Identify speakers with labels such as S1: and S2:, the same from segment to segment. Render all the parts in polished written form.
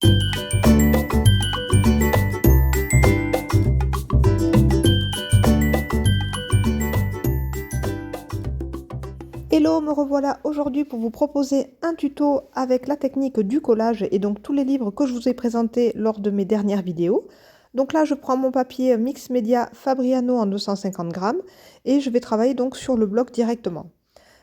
S1: Hello, me revoilà aujourd'hui pour vous proposer un tuto avec la technique du collage et donc tous les livres que je vous ai présentés lors de mes dernières vidéos. Donc là, je prends mon papier Mix Media Fabriano en 250 grammes et je vais travailler donc sur le bloc directement.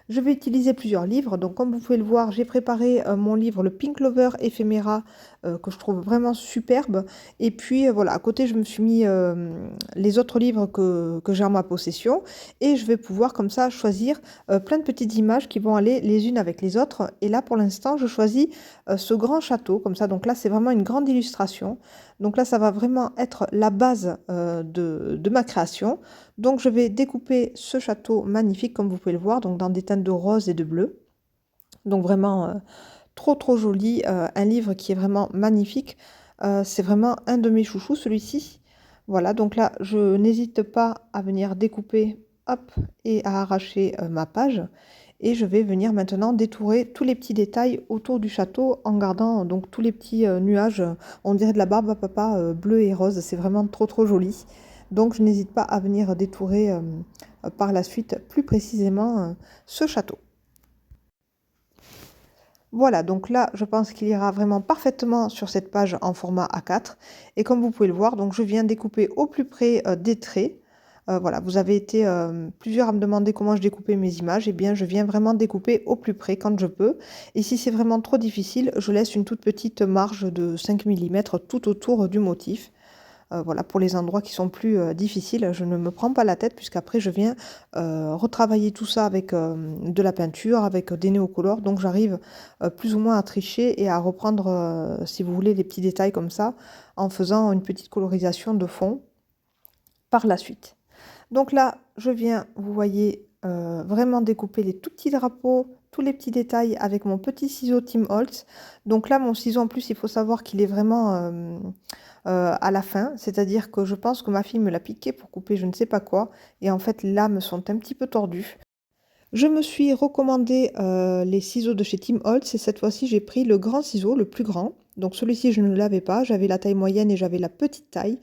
S1: Je vais utiliser plusieurs livres, donc comme vous pouvez le voir, j'ai préparé mon livre Le Pink Lover Ephemera que je trouve vraiment superbe. Et puis voilà, à côté je me suis mis les autres livres que j'ai en ma possession et je vais pouvoir comme ça choisir plein de petites images qui vont aller les unes avec les autres. Et là pour l'instant je choisis ce grand château comme ça, donc là c'est vraiment une grande illustration. Donc là ça va vraiment être la base de ma création. Donc je vais découper ce château magnifique comme vous pouvez le voir, donc dans des teintes de rose et de bleu. Donc vraiment trop joli, un livre qui est vraiment magnifique. C'est vraiment un de mes chouchous celui-ci. Voilà, donc là je n'hésite pas à venir découper, hop, et à arracher ma page. Et je vais venir maintenant détourer tous les petits détails autour du château en gardant donc tous les petits nuages, on dirait de la barbe à papa bleu et rose. C'est vraiment trop joli. Donc je n'hésite pas à venir détourer par la suite plus précisément ce château. Voilà, donc là, je pense qu'il ira vraiment parfaitement sur cette page en format A4. Et comme vous pouvez le voir, donc je viens découper au plus près des traits. Voilà, vous avez été plusieurs à me demander comment je découpais mes images. Eh bien, je viens vraiment découper au plus près quand je peux. Et si c'est vraiment trop difficile, je laisse une toute petite marge de 5 mm tout autour du motif. Voilà, pour les endroits qui sont plus difficiles, je ne me prends pas la tête puisqu'après je viens retravailler tout ça avec de la peinture, avec des néocolores. Donc j'arrive plus ou moins à tricher et à reprendre, si vous voulez, les petits détails comme ça en faisant une petite colorisation de fond par la suite. Donc là, je viens, vous voyez, vraiment découper les tout petits drapeaux, tous les petits détails avec mon petit ciseau Tim Holtz. Donc là, mon ciseau, en plus, il faut savoir qu'il est vraiment à la fin. C'est-à-dire que je pense que ma fille me l'a piqué pour couper je ne sais pas quoi. Et en fait, les lames sont un petit peu tordues. Je me suis recommandé les ciseaux de chez Tim Holtz et cette fois-ci, j'ai pris le grand ciseau, le plus grand. Donc celui-ci, je ne l'avais pas. J'avais la taille moyenne et j'avais la petite taille.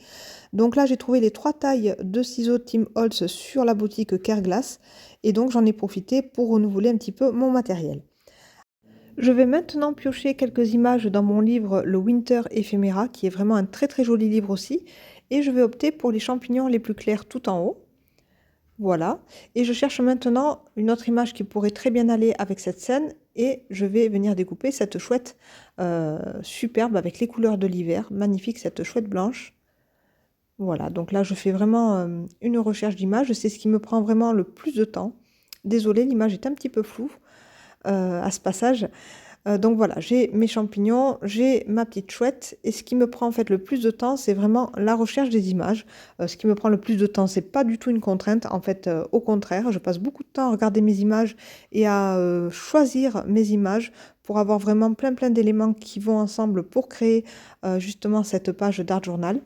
S1: Donc là, j'ai trouvé les 3 tailles de ciseaux Tim Holtz sur la boutique Careglass et donc j'en ai profité pour renouveler un petit peu mon matériel. Je vais maintenant piocher quelques images dans mon livre Le Winter Ephemera, qui est vraiment un très joli livre aussi, et je vais opter pour les champignons les plus clairs tout en haut. Voilà, et je cherche maintenant une autre image qui pourrait très bien aller avec cette scène, et je vais venir découper cette chouette superbe avec les couleurs de l'hiver, magnifique cette chouette blanche. Voilà, donc là je fais vraiment une recherche d'image, c'est ce qui me prend vraiment le plus de temps. Désolée, l'image est un petit peu floue à ce passage. Donc voilà, j'ai mes champignons, j'ai ma petite chouette, et ce qui me prend en fait le plus de temps, c'est vraiment la recherche des images. Ce qui me prend le plus de temps, c'est pas du tout une contrainte, en fait, au contraire, je passe beaucoup de temps à regarder mes images et à choisir mes images pour avoir vraiment plein d'éléments qui vont ensemble pour créer justement cette page d'art journal.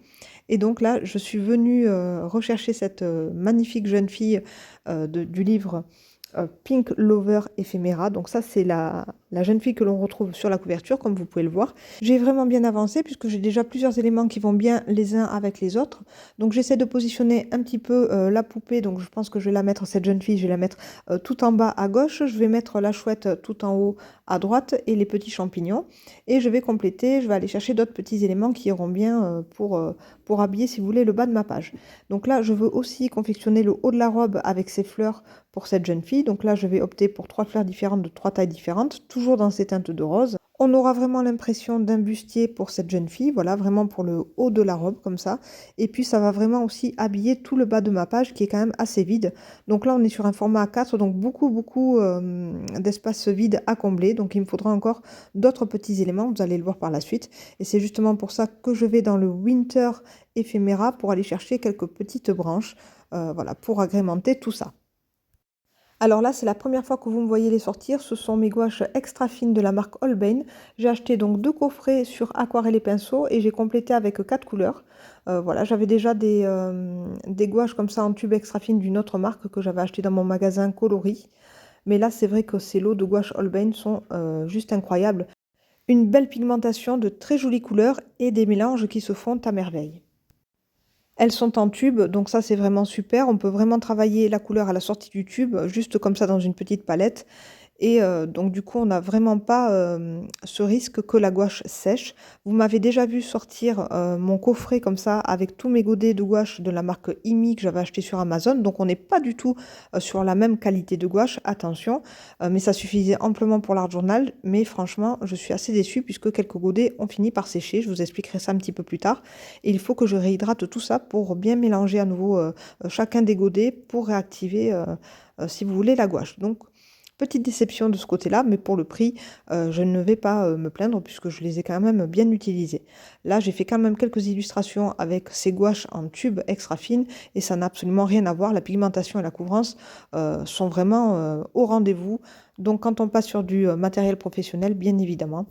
S1: Et donc là, je suis venue rechercher cette magnifique jeune fille du livre Pink Lover Ephemera. Donc ça, c'est la jeune fille que l'on retrouve sur la couverture, comme vous pouvez le voir. J'ai vraiment bien avancé puisque j'ai déjà plusieurs éléments qui vont bien les uns avec les autres. Donc j'essaie de positionner un petit peu la poupée. Donc je pense que je vais la mettre, cette jeune fille, je vais la mettre tout en bas à gauche. Je vais mettre la chouette tout en haut à droite et les petits champignons. Et je vais compléter, je vais aller chercher d'autres petits éléments qui iront bien pour habiller, si vous voulez, le bas de ma page. Donc là, je veux aussi confectionner le haut de la robe avec ces fleurs pour cette jeune fille. Donc là, je vais opter pour 3 fleurs différentes de 3 tailles différentes, toujours dans ces teintes de rose. On aura vraiment l'impression d'un bustier pour cette jeune fille, voilà, vraiment pour le haut de la robe, comme ça. Et puis, ça va vraiment aussi habiller tout le bas de ma page, qui est quand même assez vide. Donc là, on est sur un format A4, donc beaucoup d'espace vide à combler. Donc, il me faudra encore d'autres petits éléments, vous allez le voir par la suite. Et c'est justement pour ça que je vais dans le Winter Ephemera pour aller chercher quelques petites branches, voilà, pour agrémenter tout ça. Alors là, c'est la première fois que vous me voyez les sortir. Ce sont mes gouaches extra fines de la marque Holbein. J'ai acheté donc 2 coffrets sur aquarelle et pinceau et j'ai complété avec 4 couleurs. Voilà, j'avais déjà des gouaches comme ça en tube extra fine d'une autre marque que j'avais acheté dans mon magasin Coloris. Mais là, c'est vrai que ces lots de gouaches Holbein sont juste incroyables. Une belle pigmentation, de très jolies couleurs et des mélanges qui se font à merveille. Elles sont en tube, donc ça c'est vraiment super. On peut vraiment travailler la couleur à la sortie du tube, juste comme ça dans une petite palette. Et donc du coup, on n'a vraiment pas, ce risque que la gouache sèche. Vous m'avez déjà vu sortir, mon coffret comme ça avec tous mes godets de gouache de la marque IMI que j'avais acheté sur Amazon. Donc on n'est pas du tout, sur la même qualité de gouache, attention. Mais ça suffisait amplement pour l'art journal. Mais franchement, je suis assez déçue puisque quelques godets ont fini par sécher. Je vous expliquerai ça un petit peu plus tard. Et il faut que je réhydrate tout ça pour bien mélanger à nouveau, chacun des godets pour réactiver, si vous voulez, la gouache. Donc petite déception de ce côté-là, mais pour le prix, je ne vais pas, me plaindre puisque je les ai quand même bien utilisés. Là, j'ai fait quand même quelques illustrations avec ces gouaches en tube extra fines et ça n'a absolument rien à voir. La pigmentation et la couvrance, sont vraiment, au rendez-vous. Donc quand on passe sur du, matériel professionnel, bien évidemment,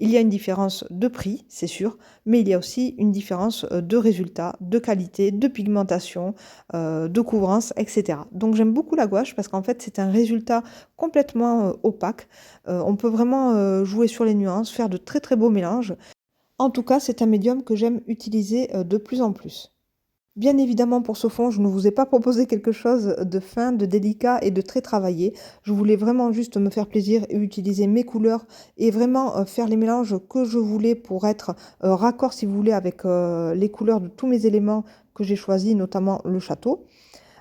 S1: il y a une différence de prix, c'est sûr, mais il y a aussi une différence de résultat, de qualité, de pigmentation, de couvrance, etc. Donc j'aime beaucoup la gouache parce qu'en fait c'est un résultat complètement opaque. On peut vraiment jouer sur les nuances, faire de très très beaux mélanges. En tout cas, c'est un médium que j'aime utiliser de plus en plus. Bien évidemment, pour ce fond, je ne vous ai pas proposé quelque chose de fin, de délicat et de très travaillé. Je voulais vraiment juste me faire plaisir et utiliser mes couleurs et vraiment faire les mélanges que je voulais pour être raccord, si vous voulez, avec les couleurs de tous mes éléments que j'ai choisis, notamment le château.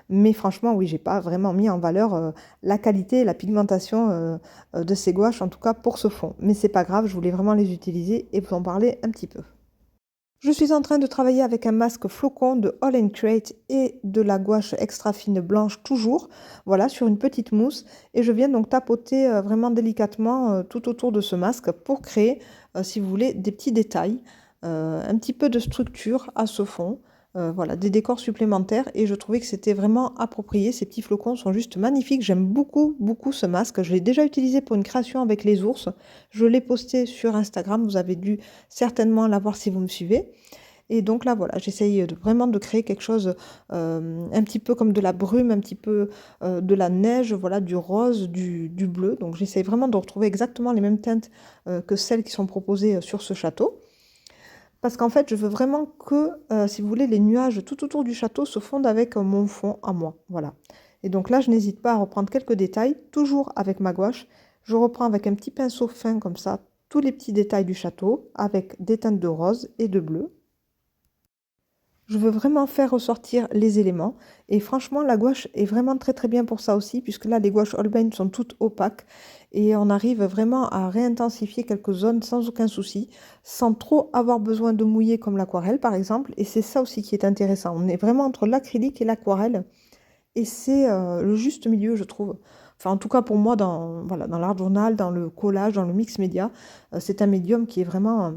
S1: Mais franchement, oui, j'ai pas vraiment mis en valeur la qualité et la pigmentation de ces gouaches, en tout cas pour ce fond. Mais c'est pas grave, je voulais vraiment les utiliser et vous en parler un petit peu. Je suis en train de travailler avec un masque flocon de All Create et de la gouache extra fine blanche toujours, voilà, sur une petite mousse. Et je viens donc tapoter vraiment délicatement tout autour de ce masque pour créer, si vous voulez, des petits détails, un petit peu de structure à ce fond. Voilà, des décors supplémentaires et je trouvais que c'était vraiment approprié. Ces petits flocons sont juste magnifiques. J'aime beaucoup, beaucoup ce masque. Je l'ai déjà utilisé pour une création avec les ours. Je l'ai posté sur Instagram. Vous avez dû certainement l'avoir si vous me suivez. Et donc là, voilà, j'essaye vraiment de créer quelque chose un petit peu comme de la brume, un petit peu de la neige, voilà, du rose, du bleu. Donc j'essaye vraiment de retrouver exactement les mêmes teintes que celles qui sont proposées sur ce château. Parce qu'en fait, je veux vraiment que, si vous voulez, les nuages tout autour du château se fondent avec mon fond à moi. Voilà. Et donc là, je n'hésite pas à reprendre quelques détails, toujours avec ma gouache. Je reprends avec un petit pinceau fin comme ça tous les petits détails du château avec des teintes de rose et de bleu. Je veux vraiment faire ressortir les éléments et franchement la gouache est vraiment très très bien pour ça aussi puisque là les gouaches Holbein sont toutes opaques et on arrive vraiment à réintensifier quelques zones sans aucun souci, sans trop avoir besoin de mouiller comme l'aquarelle par exemple, et c'est ça aussi qui est intéressant. On est vraiment entre l'acrylique et l'aquarelle et c'est le juste milieu je trouve. Enfin en tout cas pour moi dans, voilà, dans l'art journal, dans le collage, dans le mix média, c'est un médium qui est vraiment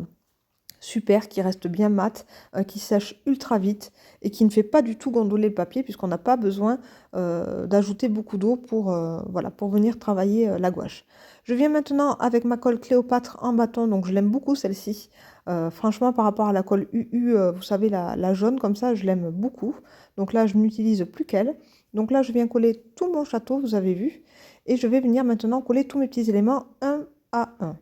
S1: super, qui reste bien mat, qui sèche ultra vite et qui ne fait pas du tout gondoler le papier puisqu'on n'a pas besoin d'ajouter beaucoup d'eau pour, voilà, pour venir travailler la gouache. Je viens maintenant avec ma colle Cléopâtre en bâton, donc je l'aime beaucoup celle-ci. Franchement, par rapport à la colle UU, vous savez, la jaune comme ça, je l'aime beaucoup. Donc là, je n'utilise plus qu'elle. Donc là, je viens coller tout mon château, vous avez vu. Et je vais venir maintenant coller tous mes petits éléments un à un.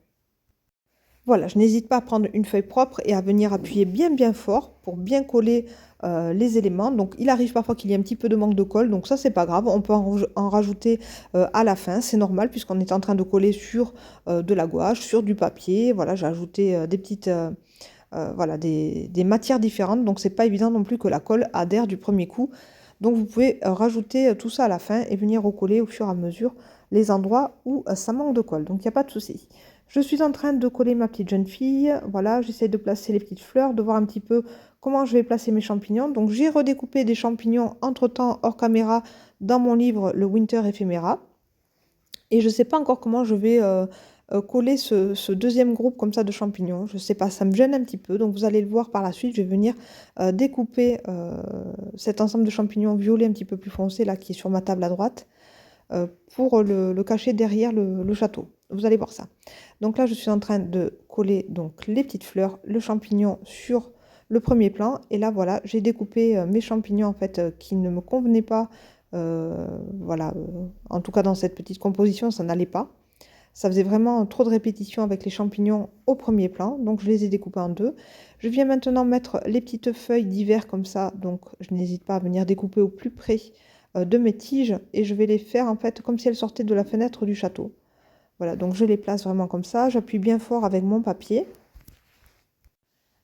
S1: Voilà, je n'hésite pas à prendre une feuille propre et à venir appuyer bien bien fort pour bien coller les éléments. Donc il arrive parfois qu'il y ait un petit peu de manque de colle, donc ça c'est pas grave, on peut en rajouter à la fin, c'est normal puisqu'on est en train de coller sur de la gouache, sur du papier. Voilà, j'ai ajouté des petites, voilà, des matières différentes, donc c'est pas évident non plus que la colle adhère du premier coup. Donc vous pouvez rajouter tout ça à la fin et venir recoller au fur et à mesure les endroits où ça manque de colle, donc il n'y a pas de souci. Je suis en train de coller ma petite jeune fille. Voilà, j'essaie de placer les petites fleurs, de voir un petit peu comment je vais placer mes champignons. Donc j'ai redécoupé des champignons entre-temps hors caméra dans mon livre Le Winter Ephemera. Et je ne sais pas encore comment je vais coller ce deuxième groupe comme ça de champignons. Je ne sais pas, ça me gêne un petit peu. Donc vous allez le voir par la suite. Je vais venir découper cet ensemble de champignons violets un petit peu plus foncé là qui est sur ma table à droite pour le cacher derrière le château. Vous allez voir ça. Donc là, je suis en train de coller donc les petites fleurs, le champignon sur le premier plan. Et là, voilà, j'ai découpé mes champignons en fait qui ne me convenaient pas. Voilà, en tout cas dans cette petite composition, ça n'allait pas. Ça faisait vraiment trop de répétitions avec les champignons au premier plan, donc je les ai découpés en deux. Je viens maintenant mettre les petites feuilles d'hiver comme ça, donc je n'hésite pas à venir découper au plus près de mes tiges et je vais les faire en fait comme si elles sortaient de la fenêtre du château. Voilà, donc je les place vraiment comme ça, j'appuie bien fort avec mon papier.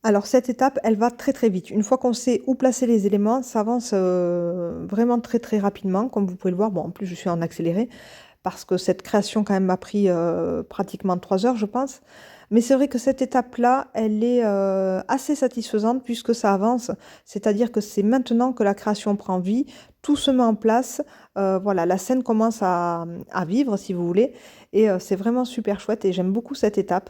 S1: Alors cette étape, elle va très très vite. Une fois qu'on sait où placer les éléments, ça avance vraiment très très rapidement, comme vous pouvez le voir. Bon, en plus je suis en accéléré parce que cette création quand même m'a pris pratiquement 3 heures, je pense. Mais c'est vrai que cette étape-là, elle est assez satisfaisante puisque ça avance. C'est-à-dire que c'est maintenant que la création prend vie, tout se met en place. Voilà, la scène commence à vivre, si vous voulez. Et c'est vraiment super chouette et j'aime beaucoup cette étape.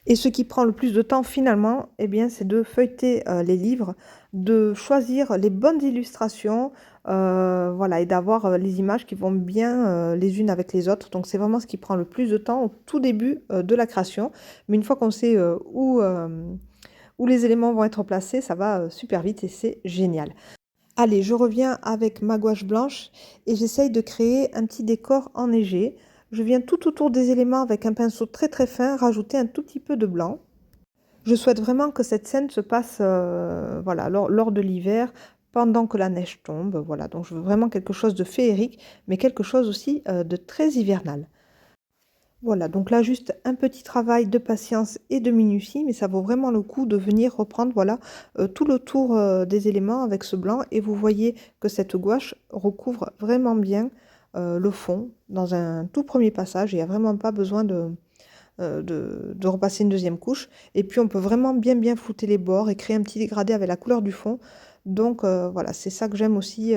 S1: Et ce qui prend le plus de temps finalement, eh bien, c'est de feuilleter les livres, de choisir les bonnes illustrations, voilà, et d'avoir les images qui vont bien les unes avec les autres. Donc c'est vraiment ce qui prend le plus de temps au tout début de la création. Mais une fois qu'on sait où les éléments vont être placés, ça va super vite et c'est génial. Allez, je reviens avec ma gouache blanche et j'essaye de créer un petit décor enneigé. Je viens tout autour des éléments avec un pinceau très très fin, rajouter un tout petit peu de blanc. Je souhaite vraiment que cette scène se passe voilà, lors de l'hiver, pendant que la neige tombe. Voilà, donc je veux vraiment quelque chose de féerique, mais quelque chose aussi de très hivernal. Voilà, donc là, juste un petit travail de patience et de minutie, mais ça vaut vraiment le coup de venir reprendre voilà, tout le tour des éléments avec ce blanc. Et vous voyez que cette gouache recouvre vraiment bien le fond dans un tout premier passage. Il n'y a vraiment pas besoin de repasser une deuxième couche. Et puis, on peut vraiment bien bien flouter les bords et créer un petit dégradé avec la couleur du fond. Donc, voilà, c'est ça que j'aime aussi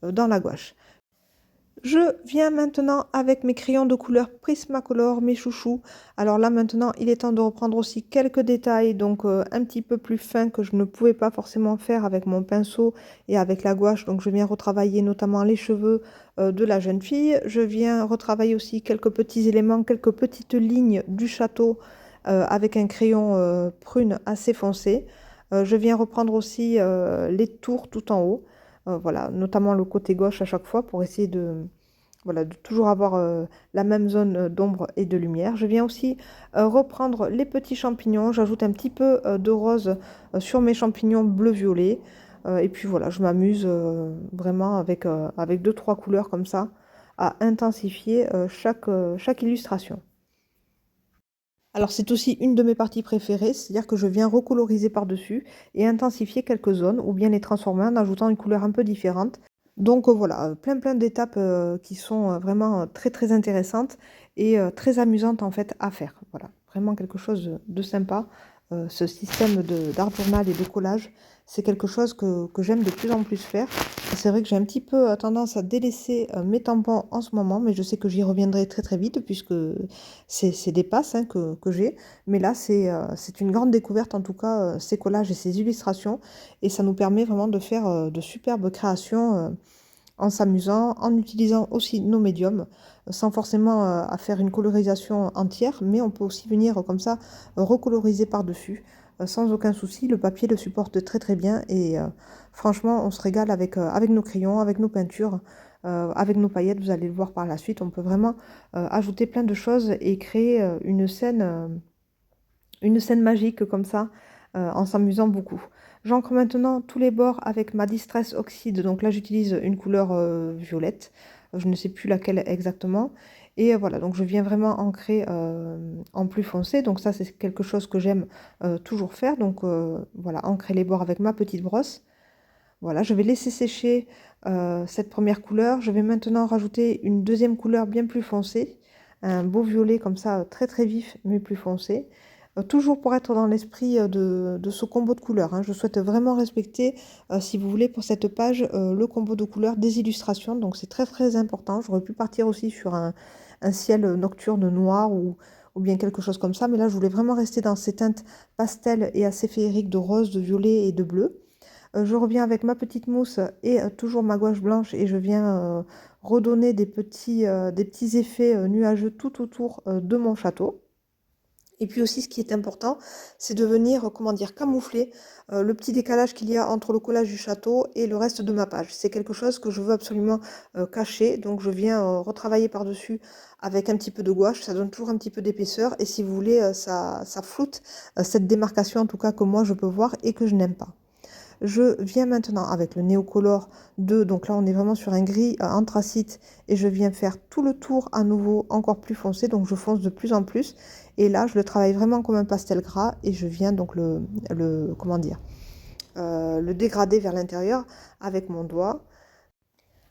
S1: dans la gouache. Je viens maintenant avec mes crayons de couleur Prismacolor, mes chouchous. Alors là maintenant, il est temps de reprendre aussi quelques détails, donc un petit peu plus fins que je ne pouvais pas forcément faire avec mon pinceau et avec la gouache. Donc je viens retravailler notamment les cheveux de la jeune fille. Je viens retravailler aussi quelques petits éléments, quelques petites lignes du château avec un crayon prune assez foncé. Je viens reprendre aussi les tours tout en haut. Voilà, notamment le côté gauche à chaque fois pour essayer voilà, de toujours avoir la même zone d'ombre et de lumière. Je viens aussi reprendre les petits champignons. J'ajoute un petit peu de rose sur mes champignons bleu-violet. Et puis voilà, je m'amuse vraiment avec deux, trois couleurs comme ça à intensifier chaque illustration. Alors c'est aussi une de mes parties préférées, c'est-à-dire que je viens recoloriser par-dessus et intensifier quelques zones ou bien les transformer en ajoutant une couleur un peu différente. Donc voilà, plein plein d'étapes qui sont vraiment très très intéressantes et très amusantes en fait à faire. Voilà, vraiment quelque chose de sympa. Ce système d'art journal et de collage, c'est quelque chose que j'aime de plus en plus faire. C'est vrai que j'ai un petit peu tendance à délaisser mes tampons en ce moment, mais je sais que j'y reviendrai très très vite puisque c'est des passes hein, que j'ai. Mais là, c'est une grande découverte en tout cas, ces collages et ces illustrations. Et ça nous permet vraiment de faire de superbes créations en s'amusant, en utilisant aussi nos médiums, sans forcément à faire une colorisation entière, mais on peut aussi venir comme ça recoloriser par-dessus, sans aucun souci. Le papier le supporte très très bien et franchement, on se régale avec nos crayons, avec nos peintures, avec nos paillettes. Vous allez le voir par la suite, on peut vraiment ajouter plein de choses et créer une scène magique comme ça, en s'amusant beaucoup. J'encre maintenant tous les bords avec ma Distress Oxide. Donc là, j'utilise une couleur violette. Je ne sais plus laquelle exactement. Et voilà, donc je viens vraiment ancrer en plus foncé. Donc ça, c'est quelque chose que j'aime toujours faire. Donc voilà, ancrer les bords avec ma petite brosse. Voilà, je vais laisser sécher cette première couleur. Je vais maintenant rajouter une deuxième couleur bien plus foncée. Un beau violet comme ça, très très vif, mais plus foncé. Toujours pour être dans l'esprit de ce combo de couleurs, hein. Je souhaite vraiment respecter, si vous voulez, pour cette page, le combo de couleurs des illustrations. Donc c'est très très important. J'aurais pu partir aussi sur un ciel nocturne noir ou bien quelque chose comme ça. Mais là, je voulais vraiment rester dans ces teintes pastel et assez féeriques de rose, de violet et de bleu. Je reviens avec ma petite mousse et toujours ma gouache blanche et je viens redonner des petits effets nuageux tout autour de mon château. Et puis aussi, ce qui est important, c'est de venir, comment dire, camoufler le petit décalage qu'il y a entre le collage du château et le reste de ma page. C'est quelque chose que je veux absolument cacher, donc je viens retravailler par-dessus avec un petit peu de gouache, ça donne toujours un petit peu d'épaisseur, et si vous voulez, ça floute cette démarcation en tout cas que moi je peux voir et que je n'aime pas. Je viens maintenant avec le Neocolor 2, donc là on est vraiment sur un gris anthracite et je viens faire tout le tour à nouveau encore plus foncé, donc je fonce de plus en plus et là je le travaille vraiment comme un pastel gras et je viens donc comment dire, le dégrader vers l'intérieur avec mon doigt.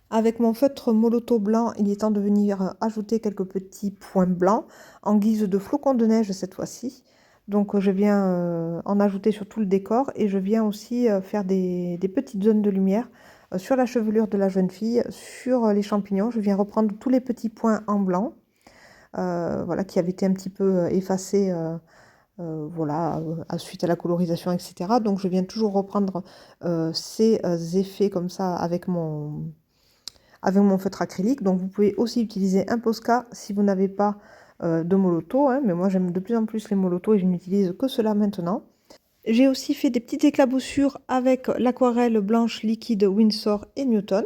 S1: Avec mon feutre Molotow blanc, il est temps de venir ajouter quelques petits points blancs en guise de flocons de neige cette fois-ci. Donc je viens en ajouter sur tout le décor et je viens aussi faire des petites zones de lumière sur la chevelure de la jeune fille, sur les champignons. Je viens reprendre tous les petits points en blanc, voilà, qui avaient été un petit peu effacés voilà, suite à la colorisation, etc. Donc je viens toujours reprendre ces effets comme ça avec mon feutre acrylique. Donc vous pouvez aussi utiliser un Posca si vous n'avez pas de Molotow, hein, mais moi j'aime de plus en plus les Molotow et je n'utilise que cela maintenant. J'ai aussi fait des petites éclaboussures avec l'aquarelle blanche liquide Winsor et Newton.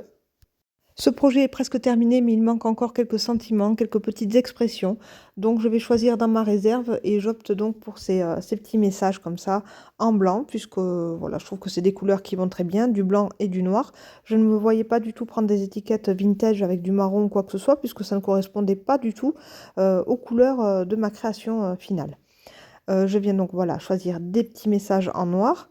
S1: Ce projet est presque terminé, mais il manque encore quelques sentiments, quelques petites expressions. Donc je vais choisir dans ma réserve et j'opte donc pour ces petits messages comme ça en blanc, puisque voilà, je trouve que c'est des couleurs qui vont très bien, du blanc et du noir. Je ne me voyais pas du tout prendre des étiquettes vintage avec du marron ou quoi que ce soit, puisque ça ne correspondait pas du tout aux couleurs de ma création finale. Je viens donc voilà choisir des petits messages en noir.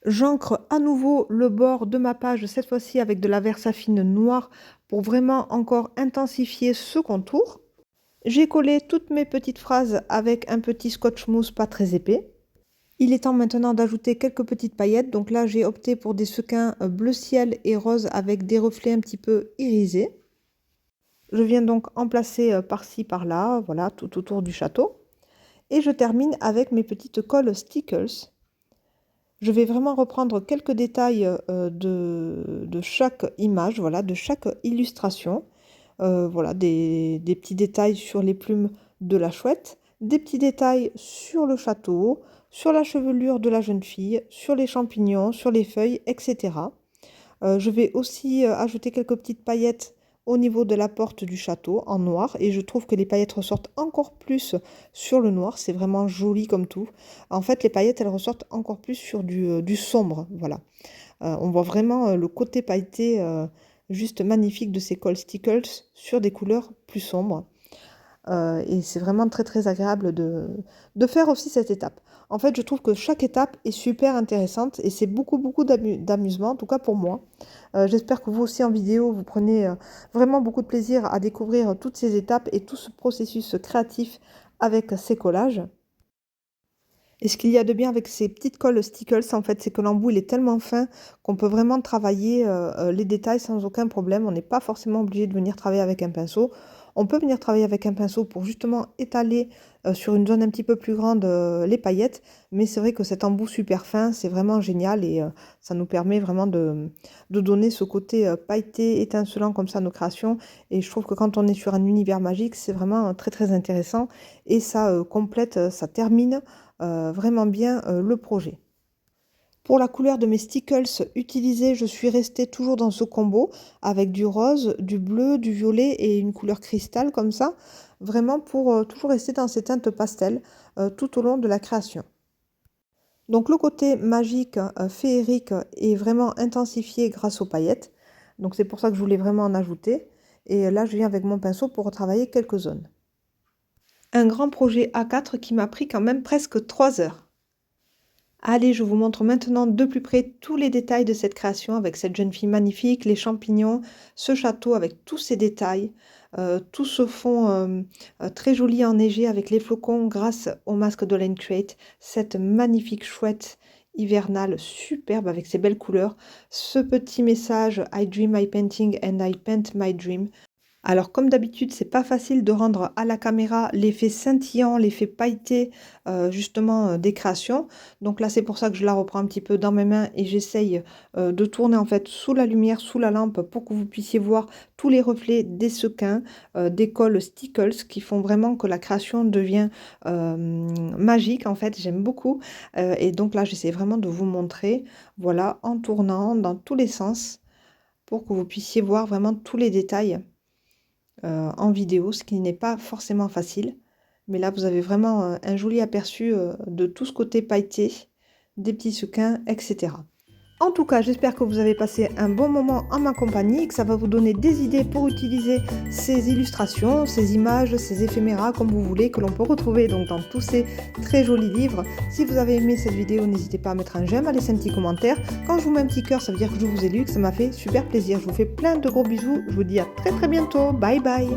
S1: J'encre à nouveau le bord de ma page, cette fois-ci avec de la Versafine noire pour vraiment encore intensifier ce contour. J'ai collé toutes mes petites phrases avec un petit scotch mousse pas très épais. Il est temps maintenant d'ajouter quelques petites paillettes. Donc là, j'ai opté pour des sequins bleu ciel et rose avec des reflets un petit peu irisés. Je viens donc en placer par-ci, par-là, voilà, tout autour du château. Et je termine avec mes petites colles stickers. Je vais vraiment reprendre quelques détails de chaque image, voilà, de chaque illustration. Voilà, des petits détails sur les plumes de la chouette, des petits détails sur le château, sur la chevelure de la jeune fille, sur les champignons, sur les feuilles, etc. Je vais aussi ajouter quelques petites paillettes au niveau de la porte du château en noir et je trouve que les paillettes ressortent encore plus sur le noir, c'est vraiment joli comme tout. En fait, les paillettes, elles ressortent encore plus sur du sombre, voilà. On voit vraiment le côté pailleté juste magnifique de ces cols stickles sur des couleurs plus sombres. Et c'est vraiment très très agréable de faire aussi cette étape. En fait, je trouve que chaque étape est super intéressante et c'est beaucoup d'amusement, en tout cas pour moi. J'espère que vous aussi en vidéo, vous prenez vraiment beaucoup de plaisir à découvrir toutes ces étapes et tout ce processus créatif avec ces collages. Et ce qu'il y a de bien avec ces petites colles stickles, en fait, c'est que l'embout il est tellement fin qu'on peut vraiment travailler les détails sans aucun problème. On n'est pas forcément obligé de venir travailler avec un pinceau. On peut venir travailler avec un pinceau pour justement étaler sur une zone un petit peu plus grande les paillettes. Mais c'est vrai que cet embout super fin, c'est vraiment génial et ça nous permet vraiment de donner ce côté pailleté, étincelant comme ça à nos créations. Et je trouve que quand on est sur un univers magique, c'est vraiment très très intéressant et ça complète, ça termine vraiment bien le projet. Pour la couleur de mes stickles utilisés, je suis restée toujours dans ce combo avec du rose, du bleu, du violet et une couleur cristal comme ça, vraiment pour toujours rester dans ces teintes pastel tout au long de la création. Donc le côté magique, féerique est vraiment intensifié grâce aux paillettes. Donc c'est pour ça que je voulais vraiment en ajouter. Et là, je viens avec mon pinceau pour retravailler quelques zones. Un grand projet A4 qui m'a pris quand même presque 3 heures. Allez, je vous montre maintenant de plus près tous les détails de cette création avec cette jeune fille magnifique, les champignons, ce château avec tous ces détails, tout ce fond très joli enneigé avec les flocons grâce au masque de Lane Crate, cette magnifique chouette hivernale superbe avec ses belles couleurs, ce petit message I dream my painting and I paint my dream. Alors comme d'habitude, c'est pas facile de rendre à la caméra l'effet scintillant, l'effet pailleté, justement, des créations. Donc là, c'est pour ça que je la reprends un petit peu dans mes mains et j'essaye, de tourner en fait sous la lumière, sous la lampe pour que vous puissiez voir tous les reflets des sequins, des cols stickles qui font vraiment que la création devient, magique en fait, j'aime beaucoup, et donc là, j'essaie vraiment de vous montrer, voilà, en tournant dans tous les sens pour que vous puissiez voir vraiment tous les détails en vidéo, ce qui n'est pas forcément facile. Mais là, vous avez vraiment un joli aperçu de tout ce côté pailleté, des petits sequins, etc. En tout cas, j'espère que vous avez passé un bon moment en ma compagnie et que ça va vous donner des idées pour utiliser ces illustrations, ces images, ces éphéméras, comme vous voulez, que l'on peut retrouver donc dans tous ces très jolis livres. Si vous avez aimé cette vidéo, n'hésitez pas à mettre un j'aime, à laisser un petit commentaire. Quand je vous mets un petit cœur, ça veut dire que je vous ai lu, que ça m'a fait super plaisir. Je vous fais plein de gros bisous. Je vous dis à très très bientôt. Bye bye.